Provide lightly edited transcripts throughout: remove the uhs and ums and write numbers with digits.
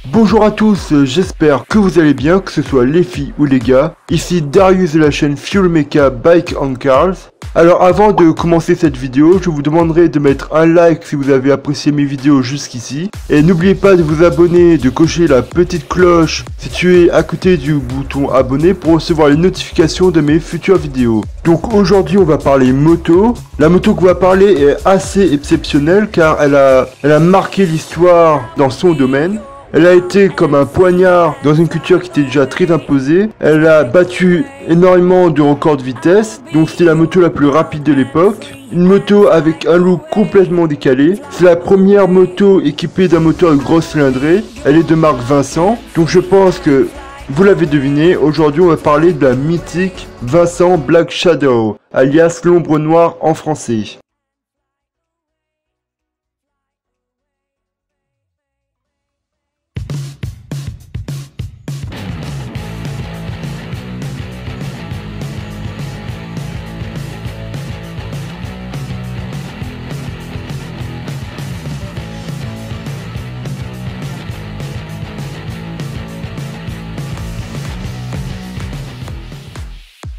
Bonjour à tous, j'espère que vous allez bien, que ce soit les filles ou les gars. Ici Darius de la chaîne Fuel Mecha Bike and Cars. Alors avant de commencer cette vidéo, je vous demanderai de mettre un like si vous avez apprécié mes vidéos jusqu'ici. Et n'oubliez pas de vous abonner, de cocher la petite cloche située à côté du bouton abonner pour recevoir les notifications de mes futures vidéos. Donc aujourd'hui on va parler moto. La moto qu'on va parler est assez exceptionnelle car elle a marqué l'histoire dans son domaine. Elle a été comme un poignard dans une culture qui était déjà très imposée. Elle a battu énormément de records de vitesse. Donc c'était la moto la plus rapide de l'époque. Une moto avec un look complètement décalé. C'est la première moto équipée d'un moteur de grosse cylindrée. Elle est de marque Vincent. Donc je pense que vous l'avez deviné. Aujourd'hui on va parler de la mythique Vincent Black Shadow, alias l'ombre noire en français.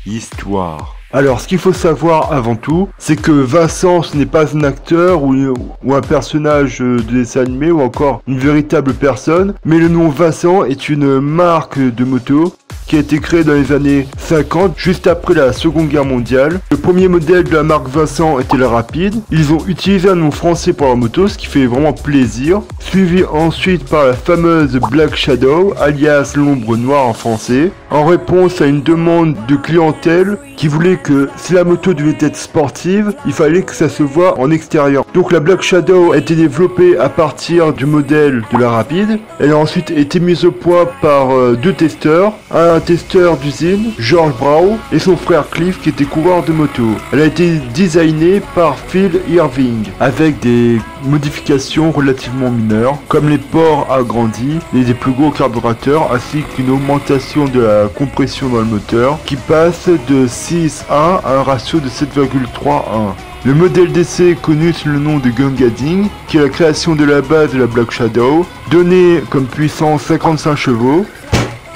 Histoire. Alors, ce qu'il faut savoir avant tout, c'est que Vincent, ce n'est pas un acteur ou un personnage de dessin animé ou encore une véritable personne, mais le nom Vincent est une marque de moto qui a été créée dans les années 50, juste après la Seconde Guerre mondiale. Le premier modèle de la marque Vincent était la Rapide. Ils ont utilisé un nom français pour leur moto, ce qui fait vraiment plaisir. Suivi ensuite par la fameuse Black Shadow, alias l'ombre noire en français, en réponse à une demande de clientèle qui voulait que si la moto devait être sportive, il fallait que ça se voit en extérieur. Donc la Black Shadow a été développée à partir du modèle de la Rapide. Elle a ensuite été mise au point par deux testeurs, un testeur d'usine, George Brown, et son frère Cliff qui était coureur de moto. Elle a été designée par Phil Irving avec des modifications relativement mineures comme les ports agrandis et des plus gros carburateurs ainsi qu'une augmentation de la compression dans le moteur qui passe de 6-1 à un ratio de 7,3-1. Le modèle d'essai connu sous le nom de Gungading, qui est la création de la base de la Black Shadow, donné comme puissance 55 chevaux.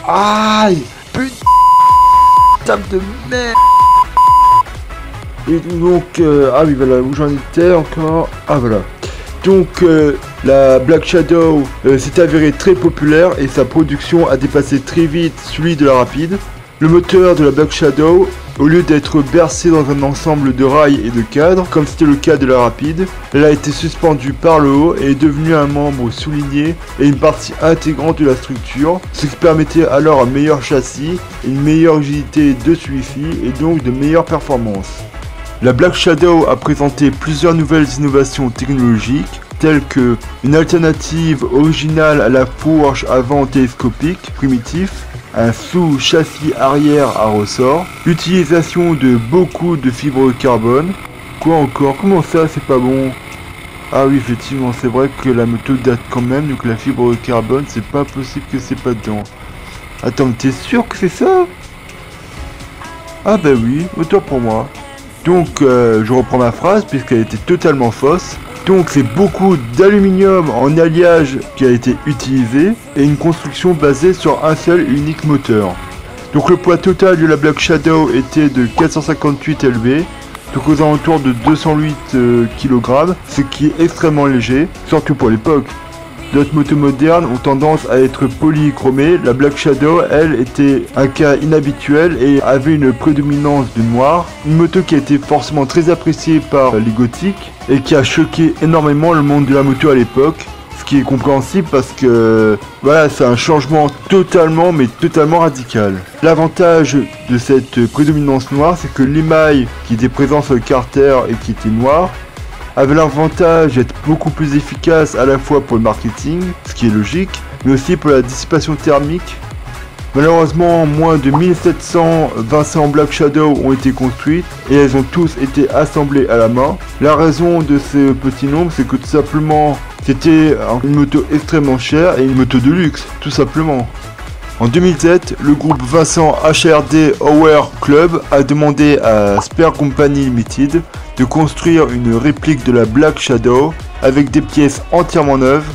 Aïe, putain de merde. Et donc, ah oui voilà, où j'en étais encore. Ah voilà. Donc la Black Shadow s'est avérée très populaire et sa production a dépassé très vite celui de la Rapide. Le moteur de la Black Shadow, au lieu d'être bercé dans un ensemble de rails et de cadres, comme c'était le cas de la Rapide, elle a été suspendue par le haut et est devenue un membre souligné et une partie intégrante de la structure, ce qui permettait alors un meilleur châssis, une meilleure rigidité de celui-ci et donc de meilleures performances. La Black Shadow a présenté plusieurs nouvelles innovations technologiques, telles que une alternative originale à la fourche avant télescopique primitif, un sous-châssis arrière à ressort, l'utilisation de beaucoup de fibres de carbone. Quoi encore? Comment ça, c'est pas bon? Ah oui, effectivement, c'est vrai que la moto date quand même, donc la fibre de carbone, c'est pas possible que c'est pas dedans. Attends, mais t'es sûr que c'est ça? Ah bah oui, autant pour moi. Donc, je reprends ma phrase puisqu'elle était totalement fausse. Donc c'est beaucoup d'aluminium en alliage qui a été utilisé et une construction basée sur un seul et unique moteur. Donc le poids total de la Black Shadow était de 458 lb, donc aux alentours de 208 kg, ce qui est extrêmement léger, surtout pour l'époque. D'autres motos modernes ont tendance à être polychromées. La Black Shadow, elle, était un cas inhabituel et avait une prédominance de noir. Une moto qui a été forcément très appréciée par les gothiques et qui a choqué énormément le monde de la moto à l'époque. Ce qui est compréhensible parce que voilà, c'est un changement totalement radical. L'avantage de cette prédominance noire, c'est que l'émail qui était présent sur le carter et qui était noir avait l'avantage d'être beaucoup plus efficace à la fois pour le marketing, ce qui est logique, mais aussi pour la dissipation thermique. Malheureusement, moins de 1700 Vincent Black Shadow ont été construites et elles ont tous été assemblées à la main. La raison de ce petit nombre, c'est que tout simplement, c'était une moto extrêmement chère et une moto de luxe, tout simplement. En 2007, le groupe Vincent HRD Hour Club a demandé à Spare Company Limited de construire une réplique de la Black Shadow avec des pièces entièrement neuves.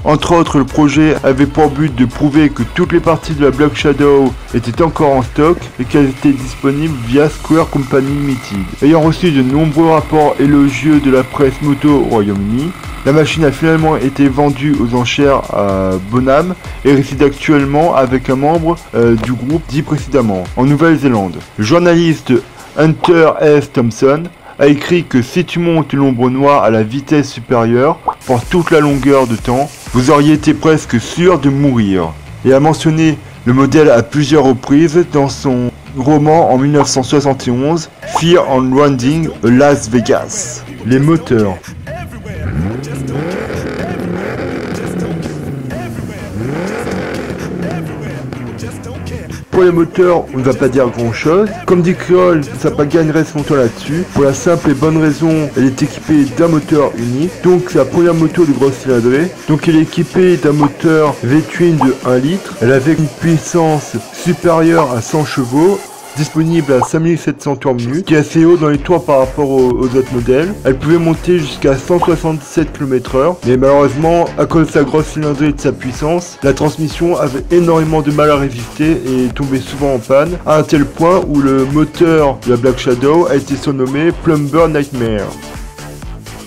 Entre autres, le projet avait pour but de prouver que toutes les parties de la Black Shadow étaient encore en stock et qu'elles étaient disponibles via Square Company Limited. Ayant reçu de nombreux rapports élogieux de la presse moto au Royaume-Uni, la machine a finalement été vendue aux enchères à Bonham et réside actuellement avec un membre du groupe dit précédemment, en Nouvelle-Zélande. Le journaliste Hunter S. Thompson a écrit que si tu montes l'ombre noire à la vitesse supérieure pour toute la longueur de temps, vous auriez été presque sûr de mourir. Et a mentionné le modèle à plusieurs reprises dans son roman en 1971, Fear on Landing à Las Vegas. Les moteurs. Pour les moteurs, on ne va pas dire grand chose. Comme dit Kroll, ça pas gagnerait son temps là-dessus. Pour la simple et bonne raison, elle est équipée d'un moteur unique. Donc c'est la première moto de grosse cylindrée. Donc elle est équipée d'un moteur V-twin de 1 litre. Elle avait une puissance supérieure à 100 chevaux. Disponible à 5700 tours-minutes, qui est assez haut dans les tours par rapport aux autres modèles. Elle pouvait monter jusqu'à 167 km/h, mais malheureusement, à cause de sa grosse cylindrée et de sa puissance, la transmission avait énormément de mal à résister et tombait souvent en panne, à un tel point où le moteur de la Black Shadow a été surnommé Plumber Nightmare.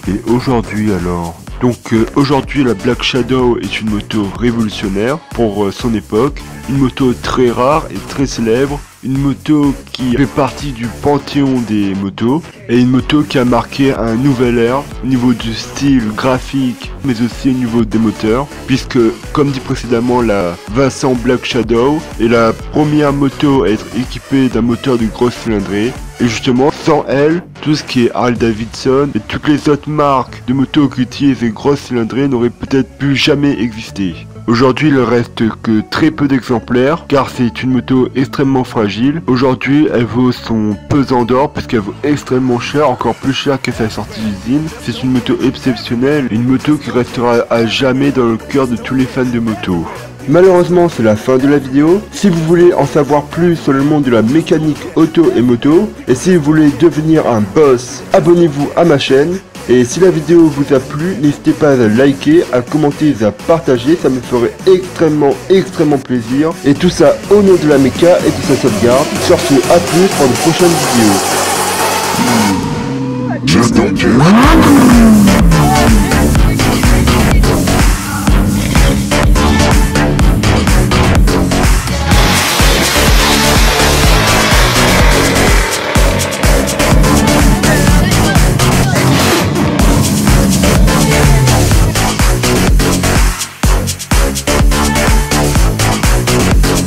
Et aujourd'hui alors ? Donc aujourd'hui la Black Shadow est une moto révolutionnaire pour son époque, une moto très rare et très célèbre, une moto qui fait partie du panthéon des motos et une moto qui a marqué un nouvel ère au niveau du style graphique mais aussi au niveau des moteurs, puisque comme dit précédemment, la Vincent Black Shadow est la première moto à être équipée d'un moteur de grosse cylindrée. Et justement, sans elle, tout ce qui est Harley Davidson et toutes les autres marques de motos qui utilisent des grosses cylindrées n'auraient peut-être plus jamais existé. Aujourd'hui, il ne reste que très peu d'exemplaires, car c'est une moto extrêmement fragile. Aujourd'hui, elle vaut son pesant d'or, parce qu'elle vaut extrêmement cher, encore plus cher qu'à sa sortie d'usine. C'est une moto exceptionnelle, une moto qui restera à jamais dans le cœur de tous les fans de moto. Malheureusement, c'est la fin de la vidéo. Si vous voulez en savoir plus sur le monde de la mécanique auto et moto, et si vous voulez devenir un boss, abonnez-vous à ma chaîne. Et si la vidéo vous a plu, n'hésitez pas à liker, à commenter et à partager, ça me ferait extrêmement plaisir. Et tout ça au nom de la méca et de sa sauvegarde. Sur ce, à plus pour de prochaines vidéos.